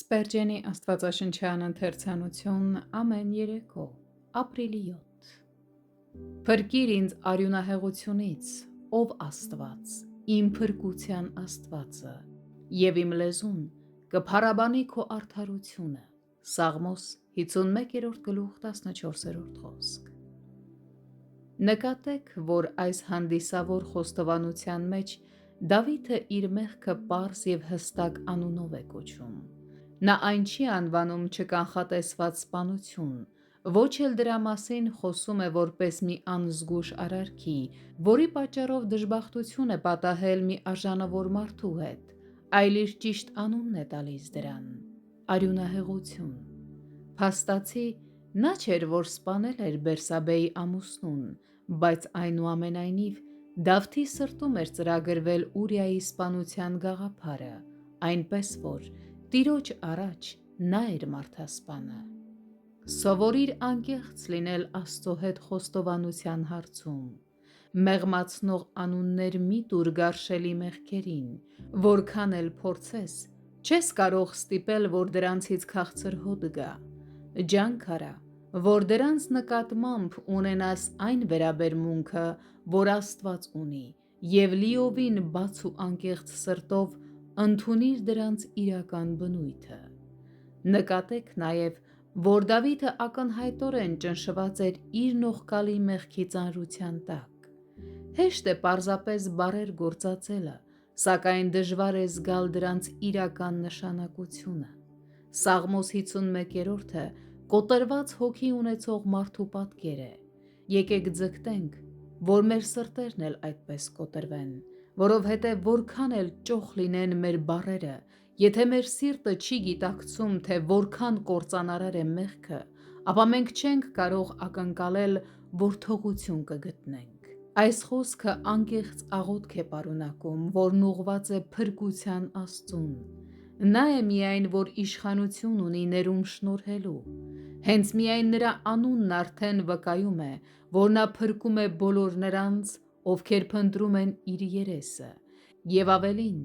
Սպերջենի աստվածաշնչյան ընթերցանություն ամեն երեկո, ապրիլի 7 Փրկիր ինձ արյունահեղությունից, ով Աստված, իմ փրկության Աստվածը, և իմ լեզուն կփառաբանի քո արդարությունը։ Սաղմոս 51:14 խոսք։ Նկատեք, որ այս հանդիսավոր խոստովանության մեջ Դավիթը իր մեղքը պարզ և հստակ անունով է կոչում։ Նա այն չի անվանում չկանխատեսված սպանություն, ոչ էլ դրա մասին խոսում է որպես մի անզգույշ արարքի, որի պատճառով դժբախտություն է պատահել մի արժանավոր մարդու հետ, այլ իր ճիշտ անունն է տալիս դրան՝ արյունահեղություն։ Փաստացի, նա չէր, որ սպանել էր Բերսաբեի ամուսնուն, բայց այնուամենայնիվ Դավթի սրտում էր ծրագրվել Ուրիայի սպանության գաղափարը, այնպես որ Տիրոջ առաջ նա էր մարդասպանը։ Սովորիր անկեղծ լինել Աստծո հետ խոստովանության հարցում։ Մեղմացնող անուններ մի տուր գարշելի մեղքերին, որքան էլ փորձես, չես կարող ստիպել, որ դրանցից քաղցր հոտ գա։ Ջանք արա, որ դրանց նկատմամբ ունենաս այն վերաբերմունքը, որ Աստված ունի, և լիովին բաց ու անկեղծ սրտով ընդունիր դրանց իրական բնույթը։ Նկատեք նաև, որ Դավիթը ակնհայտորեն ճնշված էր իր նողկալի մեղքի ծանրության տակ։ Հեշտ է պարզապես բառեր գործածելը, սակայն դժվար է զգալ դրանց իրական նշանակությունը։ Սաղմոս 51-րդը կոտրված հոգի ունեցող մարդու պատկեր է։ Եկեք ձգտենք, որ մեր սրտերն էլ այդպես կոտրվեն, որովհետև որքան էլ ճոխ լինեն մեր բառերը, եթե մեր սիրտը չի գիտակցում, թե որքան կործանարար է մեղքը, ապա մենք չենք կարող ակնկալել, որ թողություն կգտնենք։ Այս խոսքը անկեղծ աղոթք է պարունակում, որն ուղղված է փրկության Աստծուն։ Նա է միայն, որ իշխանություն ունի ներում շնորհելու։ Հենց միայն նրա անունն արդեն վկայում է, որ նա փրկում է բոլոր նրանց, ովքեր փնտրում են իր երեսը։ Եվ ավելին,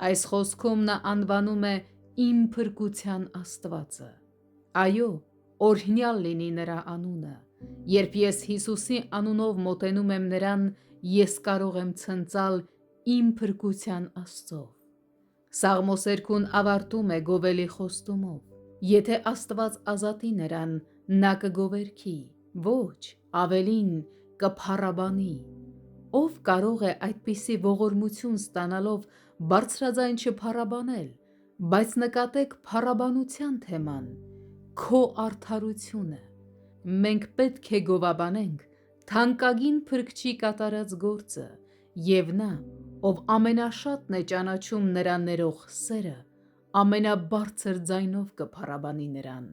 այս խոսքում նա անվանում է «Իմ փրկության Աստվածը»։ Այո, օրհնյալ լինի նրա անունը։ Երբ ես Հիսուսի անունով մոտենում եմ նրան, ես կարող եմ ցնծալ իմ փրկության Աստծով։ Սաղմոսերգուն ավարտում է գովելի խոստումով. Եթե Աստված ազատի նրան, նա կգովերքի, ոչ, ավելին, կփառաբանի։ Ով կարող է այդպիսի ողորմություն ստանալով բարձրաձայն չփառաբանել, բայց նկատեք փառաբանության թեման՝ քո արդարությունը։ Մենք պետք է գովաբանենք թանկագին Փրկչի կատարած գործը, և նա, ով ամենաշատն է ճանաչում նրա ներող սերը, ամենաբարձր ձայնով կփառաբանի նրան։